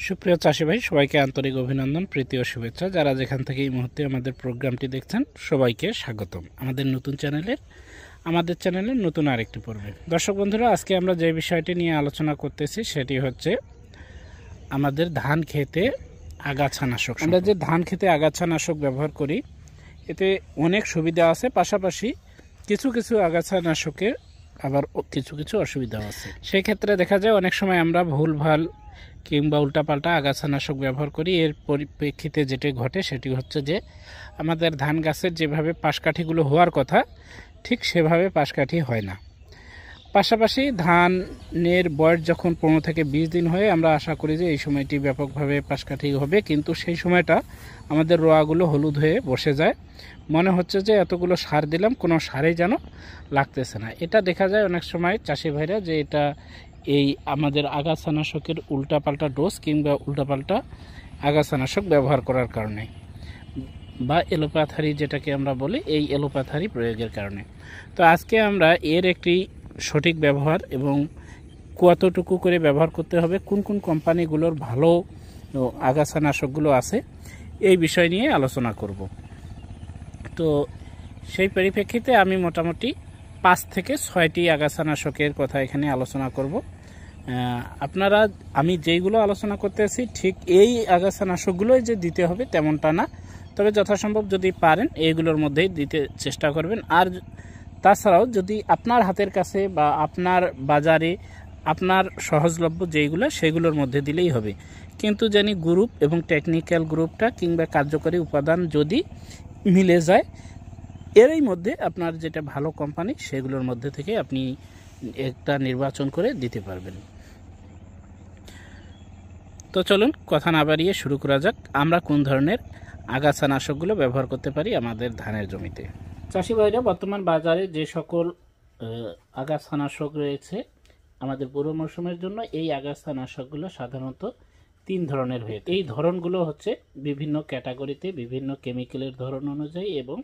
সুপ্রিয় চাষি ভাই সবাইকে আন্তরিক অভিনন্দন, প্রীতি ও শুভেচ্ছা। যারা যেখান থেকে এই মুহূর্তে আমাদের প্রোগ্রামটি দেখছেন সবাইকে স্বাগতম আমাদের চ্যানেলের নতুন আরেকটি পর্বে। দর্শক বন্ধুরা, আজকে আমরা যে বিষয়টি নিয়ে আলোচনা করতেছি সেটি হচ্ছে আমাদের ধান খেতে আগাছানাশক। আমরা যে ধান খেতে আগাছানাশক ব্যবহার করি এতে অনেক সুবিধা আছে, পাশাপাশি কিছু কিছু আগাছানাশকের আবার কিছু কিছু অসুবিধাও আছে। সেই ক্ষেত্রে দেখা যায় অনেক সময় আমরা ভুলভাল কিংবা উল্টাপাল্টা আগাছানাশক ব্যবহার করি। এর পরিপ্রেক্ষিতে যেটি ঘটে সেটি হচ্ছে যে আমাদের ধান গাছের যেভাবে পাশকাঠিগুলো হওয়ার কথা ঠিক সেভাবে পাশকাঠি হয় না। পাশাপাশি ধানের বয়স যখন 15 থেকে 20 দিন হয় আমরা আশা করি যে এই সময়টি ব্যাপকভাবে পাশকাঠি হবে, কিন্তু সেই সময়টা আমাদের রোয়াগুলো হলুদ হয়ে বসে যায়, মনে হচ্ছে যে এতগুলো সার দিলাম কোনো সারেই যেন লাগতেছে না। এটা দেখা যায় অনেক সময় চাষি ভাইরা যে এটা এই আমাদের আগাছানাশকের উল্টাপাল্টা ডোজ কিংবা উল্টাপাল্টা আগাছানাশক ব্যবহার করার কারণে বা এলোপ্যাথারি যেটাকে আমরা বলি, এই এলোপ্যাথারি প্রয়োগের কারণে। তো আজকে আমরা এর একটি সঠিক ব্যবহার এবং কতটুকু করে ব্যবহার করতে হবে, কোন কোন কোম্পানিগুলোর ভালো আগাছানাশকগুলো আছে এই বিষয় নিয়ে আলোচনা করব। তো সেই পরিপ্রেক্ষিতে আমি মোটামুটি 5 থেকে 6টি আগাছানাশকের কথা এখানে আলোচনা করব। আপনারা আমি যেইগুলো আলোচনা করতেছি ঠিক এই আগাছানাশকগুলোই যে দিতে হবে তেমনটা না, তবে যথাসম্ভব যদি পারেন এইগুলোর মধ্যেই দিতে চেষ্টা করবেন। আর তাছাড়াও যদি আপনার হাতের কাছে বা আপনার বাজারে আপনার সহজলভ্য যেইগুলো সেগুলোর মধ্যে দিলেই হবে, কিন্তু জানি গ্রুপ এবং টেকনিক্যাল গ্রুপটা কিংবা কার্যকরী উপাদান যদি মিলে যায় এরই মধ্যে আপনার যেটা ভালো কোম্পানি সেগুলোর মধ্যে থেকে আপনি একটা নির্বাচন করে দিতে পারবেন। তো চলুন কথা না বাড়িয়ে শুরু করা যাক, আমরা কোন ধরনের আগাছানাশকগুলো ব্যবহার করতে পারি আমাদের ধানের জমিতে। চাষি ভাইরা, বর্তমান বাজারে যে সকল আগাছানাশক রয়েছে আমাদের পুরো মৌসুমের জন্য, এই আগাছানাশকগুলো সাধারণত 3 ধরনের হয়ে থাকে। এই ধরনগুলো হচ্ছে বিভিন্ন ক্যাটাগরিতে বিভিন্ন কেমিক্যালের ধরন অনুযায়ী এবং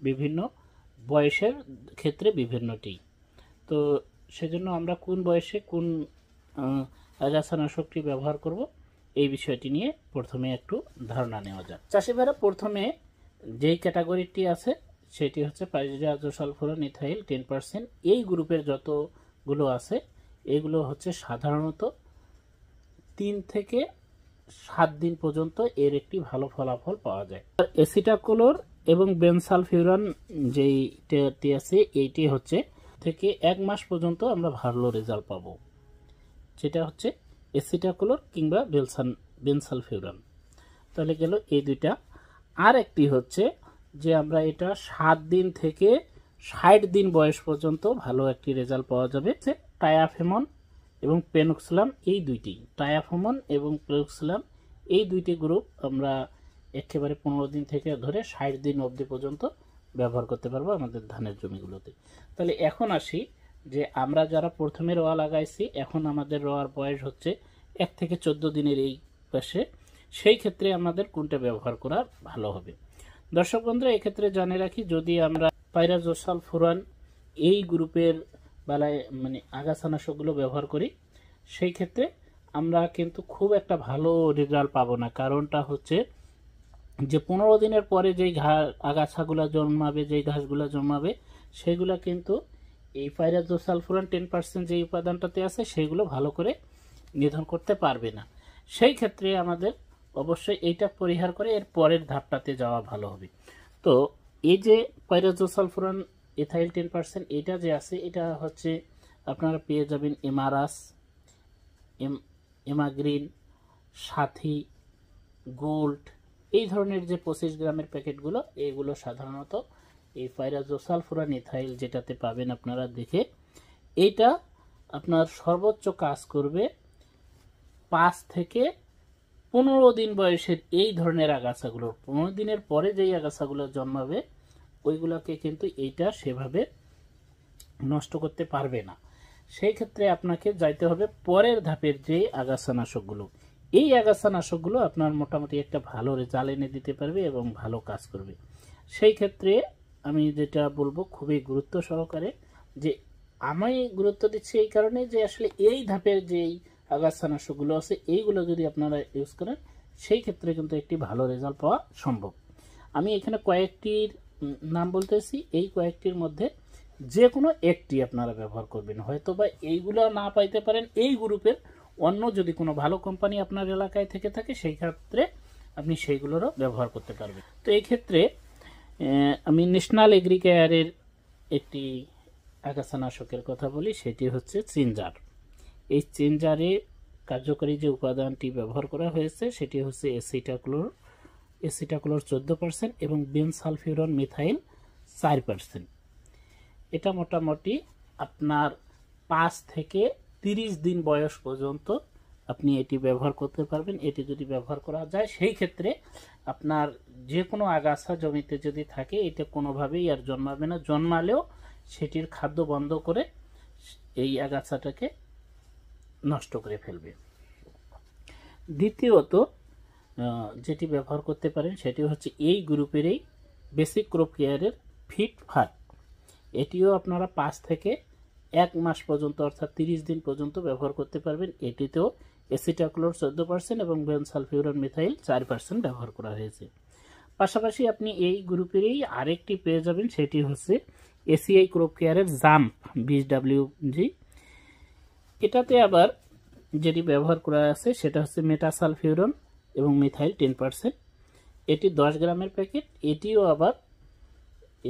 বিভিন্ন বয়সের ক্ষেত্রে বিভিন্নটি। তো সেজন্য আমরা কোন বয়সে কোন আগাছানাশকটি ব্যবহার করব এই বিষয়টি নিয়ে প্রথমে একটু ধারণা নেওয়া যাক। চাষি ভাইরা, প্রথমে যেই ক্যাটাগরিটি আছে সেটি হচ্ছে পাইরাজোসালফুরান ইথাইল 10%। এই গ্রুপের যতগুলো আছে এগুলো হচ্ছে সাধারণত 3 থেকে 7 দিন পর্যন্ত এর একটি ভালো ফলাফল পাওয়া যায়। আর এসিটাকোলোর এবং বেনসালফিউরান যেইটি আছে এইটি হচ্ছে থেকে 1 মাস পর্যন্ত আমরা ভালো রেজাল্ট পাবো, যেটা হচ্ছে এসিটাকোলোর কিংবা বেনসালফিউরান। তাহলে গেল এই দুইটা। আর একটি হচ্ছে যে আমরা এটা 7 দিন থেকে 60 দিন বয়স পর্যন্ত ভালো একটি রেজাল্ট পাওয়া যাবে। টায়াফেমন এবং পেনক্সিলাম, এই দুইটি টায়াফেমন এবং পেনক্সিলাম এই দুইটি গ্রুপ আমরা একেবারে 15 দিন থেকে ধরে 60 দিন অবধি পর্যন্ত ব্যবহার করতে পারবো আমাদের ধানের জমিগুলোতে। তাহলে এখন আসি যে আমরা যারা প্রথমে রোয়া লাগাইছি, এখন আমাদের রোয়ার বয়স হচ্ছে 1 থেকে 14 দিনের এই পাশে, সেই ক্ষেত্রে আমাদের কোনটা ব্যবহার করা ভালো হবে। দর্শক বন্ধুরা, এক্ষেত্রে জানিয়ে রাখি, যদি আমরা পাইরাজোসালফুরান এই গ্রুপের বেলায় আগাছানাশকগুলো ব্যবহার করি সেই ক্ষেত্রে আমরা কিন্তু খুব একটা ভালো রেজাল্ট পাবো না। কারণটা হচ্ছে যে 15 দিনের পরে যেই আগাছাগুলো জন্মাবে, যেই ঘাসগুলো জন্মাবে সেগুলো কিন্তু এই পাইরাজোসালফুরান 10% যে উপাদানটাতে আছে সেগুলো ভালো করে নিধন করতে পারবে না। সেই ক্ষেত্রে আমাদের অবশ্যই এইটা পরিহার করে এর পরের ধাপটাতে যাওয়া ভালো হবে। তো এই যে পাইরাজোসালফুরান ইথাইল 10% এটা যে আছে এটা হচ্ছে আপনারা পেয়ে যাবেন এমারাস, এমাগ্রিন, সাথী, গোল্ড, এই ধরনের যে 25 গ্রামের প্যাকেটগুলো এইগুলো সাধারণত এই পাইরাজোসালফুরান ইথাইল যেটাতে পাবেন আপনারা দেখে। এইটা আপনার সর্বোচ্চ কাজ করবে 5 থেকে 15 দিন বয়সের এই ধরনের আগাছাগুলো। 15 দিনের পরে যেই আগাছাগুলো জন্মাবে ওইগুলোকে কিন্তু এইটা সেভাবে নষ্ট করতে পারবে না। সেই ক্ষেত্রে আপনাকে যাইতে হবে পরের ধাপের যে আগাছানাশকগুলো। এই আগাছানাশকগুলো আপনার মোটামুটি একটা ভালো রেজাল্ট এনে দিতে পারবে এবং ভালো কাজ করবে। সেই ক্ষেত্রে আমি যেটা বলবো খুবই গুরুত্ব সহকারে, যে আমি গুরুত্ব দিচ্ছি এই কারণে যে আসলে এই ধাপের যেই আগাছানাশকগুলো আছে, এইগুলো যদি আপনারা ইউজ করেন সেই ক্ষেত্রে কিন্তু একটি ভালো রেজাল্ট পাওয়া সম্ভব। আমি এখানে কয়েকটির নাম বলতেছি, এই কয়েকটির মধ্যে যে কোনো একটি আপনারা ব্যবহার করবেন। হয়তো বা এইগুলো না পাইতে পারেন, এই গ্রুপের অন্য যদি কোনো ভালো কোম্পানি আপনার এলাকায় থেকে থাকে সেই ক্ষেত্রে আপনি সেইগুলোরও ব্যবহার করতে পারবেন। তো এই ক্ষেত্রে আমি ন্যাশনাল এগ্রিকেয়ারের একটি আগাছানাশকের কথা বলি, সেটি হচ্ছে চিনজার। এই চিনজারে কার্যকরী যে উপাদানটি ব্যবহার করা হয়েছে সেটি হচ্ছে এসিটাক্লোর 14% এবং বেনসালফিউরন মিথাইল 4%। এটা মোটামুটি আপনার 5 থেকে 30 দিন বয়স পর্যন্ত আপনি এটি ব্যবহার করতে পারবেন। এটি যদি ব্যবহার করা যায় সেই ক্ষেত্রে আপনার যে কোনো আগাছা জমিতে যদি থাকে এটা কোনোভাবেই আর জন্মাবে না, জন্মালেও সেটির খাদ্য বন্ধ করে এই আগাছাটাকে নষ্ট করে ফেলবে। দ্বিতীয়ত যেটি ব্যবহার করতে পারেন সেটি হচ্ছে এই গ্রুপেরই বেসিক ক্রপ কেয়ারের ফিট ফাট। এটিও আপনারা 5 থেকে 1 মাস পর্যন্ত অর্থাৎ 30 দিন পর্যন্ত ব্যবহার করতে পারবেন। এটিতেও এসিটাক্লোর 14% এবং বেনসালফিউরন মিথাইল 4% ব্যবহার করা হয়েছে। পাশাপাশি আপনি এই গ্রুপেরই আরেকটি পেয়ে যাবেন, সেটি হচ্ছে এসিআই ক্রপ কেয়ারের জাম্প 20WG। এটাতে আবার যেটি ব্যবহার করা আছে সেটা হচ্ছে মেটাসালফিউরন এবং মিথাইল 10%। এটি 10 গ্রামের প্যাকেট। এটিও আবার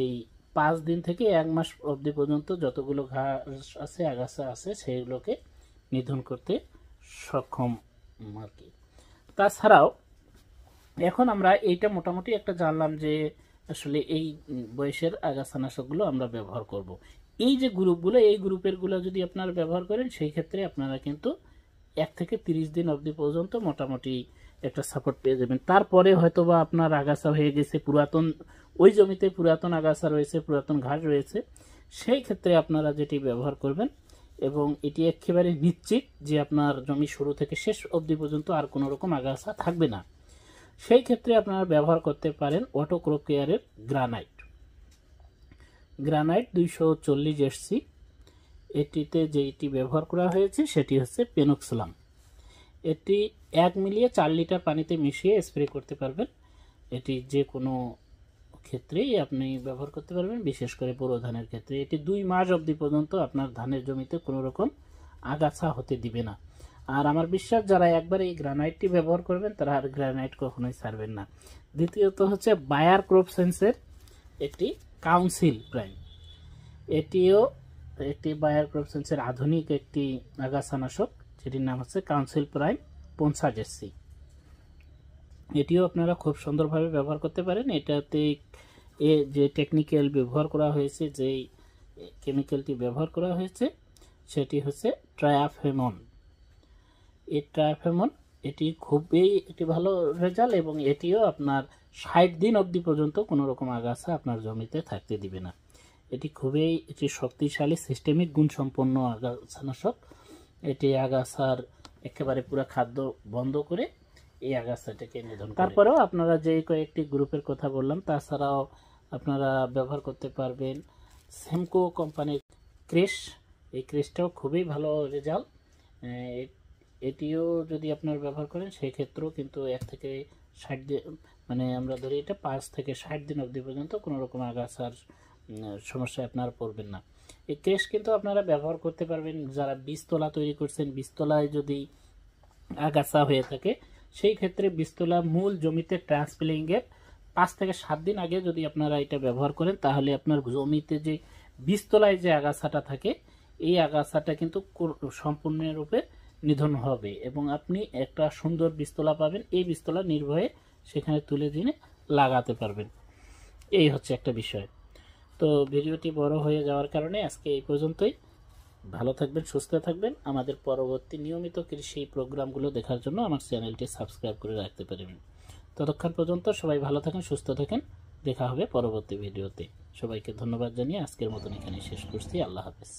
এই 5 দিন থেকে 1 মাস অবধি পর্যন্ত যতগুলো ঘাস আছে আগাছা আছে সেইগুলোকে নিধন করতে সক্ষম আর কি। তাছাড়াও এখন আমরা এইটা মোটামুটি একটা জানলাম যে আসলে এই বয়সের আগাছানাশকগুলো আমরা ব্যবহার করব। এই যে গ্রুপগুলো, এই গ্রুপেরগুলো যদি আপনারা ব্যবহার করেন সেই ক্ষেত্রে আপনারা কিন্তু 1 থেকে 30 দিন অবধি পর্যন্ত মোটামুটি একটা সাপোর্ট পেয়ে যাবেন। তারপরে হয়তো বা আপনার আগাছা হয়ে গেছে, পুরাতন ওই জমিতে পুরাতন আগাছা রয়েছে, পুরাতন ঘাস রয়েছে, সেই ক্ষেত্রে আপনারা যেটি ব্যবহার করবেন এবং এটি একেবারে নিশ্চিত যে আপনার জমি শুরু থেকে শেষ অবধি পর্যন্ত আর কোনো রকম আগাছা থাকবে না, সেই ক্ষেত্রে আপনারা ব্যবহার করতে পারেন অটো ক্রপ কেয়ারের গ্রানাইট 240 SC। এটিতে যেটি ব্যবহার করা হয়েছে সেটি হচ্ছে পেনক্সলাম। এটি 1 মিলিয়ে 4 লিটার পানিতে মিশিয়ে স্প্রে করতে পারবেন। এটি যে কোনো ক্ষেত্রেই আপনি ব্যবহার করতে পারবেন, বিশেষ করে বোরো ধানের ক্ষেত্রে। এটি 2 মাস অবধি পর্যন্ত আপনার ধানের জমিতে কোনো রকম আগাছা হতে দিবে না। আর আমার বিশ্বাস যারা একবার এই গ্রানাইটটি ব্যবহার করবেন তারা আর গ্রানাইট কখনোই ছাড়বেন না। দ্বিতীয়ত হচ্ছে বায়ার ক্রপ সায়েন্সের একটি কাউন্সিল প্রাইম। এটিও একটি বায়ার ক্রপ সায়েন্সের আধুনিক একটি আগাছানাশক, যেটির নাম হচ্ছে কাউন্সিল প্রাইম 50 SC। এটিও আপনারা খুব সুন্দরভাবে ব্যবহার করতে পারেন। এটাতে যে টেকনিক্যাল ব্যবহার করা হয়েছে, যেই কেমিক্যালটি ব্যবহার করা হয়েছে সেটি হচ্ছে ট্রায়াফেমন। এই ট্রায়াফেমন এটি খুবই একটি ভালো রেজাল্ট এবং এটিও আপনার 60 দিন অবধি পর্যন্ত কোনো রকম আগাছা আপনার জমিতে থাকতে দিবে না। এটি খুবই একটি শক্তিশালী সিস্টেমিক গুণসম্পন্ন আগাছানাশক। এটি আগাছার একেবারে পুরো খাদ্য বন্ধ করে এই আগাছাটাকে নিধন করে। তারপরেও আপনারা যে কয়েকটি গ্রুপের কথা বললাম তাছাড়াও আপনারা ব্যবহার করতে পারবেন সেমকো কোম্পানির ক্রেশ। এই ক্রেশটাও খুবই ভালো রেজাল্ট। এটিও যদি আপনারা ব্যবহার করেন সেই ক্ষেত্রেও কিন্তু 1 থেকে 60 দিন, মানে আমরা ধরি এটা 5 থেকে 60 দিন অবধি পর্যন্ত কোনো রকম আগাছার সমস্যায় আপনারা পড়বেন না। এই ক্রেশ কিন্তু আপনারা ব্যবহার করতে পারবেন যারা বীজতলা তৈরি করছেন। বীজতলায় যদি আগাছা হয়ে থাকে সেই ক্ষেত্রে বীজতলা মূল জমিতে ট্রান্সপ্লান্টিংয়ের 5 থেকে 7 দিন আগে যদি আপনারা এটা ব্যবহার করেন তাহলে আপনার জমিতে যে বীজতলায় যে আগাছাটা থাকে এই আগাছাটা কিন্তু সম্পূর্ণরূপে নিধন হবে এবং আপনি একটা সুন্দর বীজতলা পাবেন। এই বীজতলা নির্ভয়ে সেখানে তুলে দিয়ে লাগাতে পারবেন। এই হচ্ছে একটা বিষয়। তো ভিডিওটি বড় হয়ে যাওয়ার কারণে আজকে এই পর্যন্তই। ভালো থাকবেন, সুস্থ থাকবেন। আমাদের পরবর্তী নিয়মিত কৃষি প্রোগ্রামগুলো দেখার জন্য আমার চ্যানেলটি সাবস্ক্রাইব করে রাখতে পারবেন। ততক্ষণ পর্যন্ত সবাই ভালো থাকেন, সুস্থ থাকেন। দেখা হবে পরবর্তী ভিডিওতে। সবাইকে ধন্যবাদ জানিয়ে আজকের মতন এখানে শেষ করছি। আল্লাহ হাফেজ।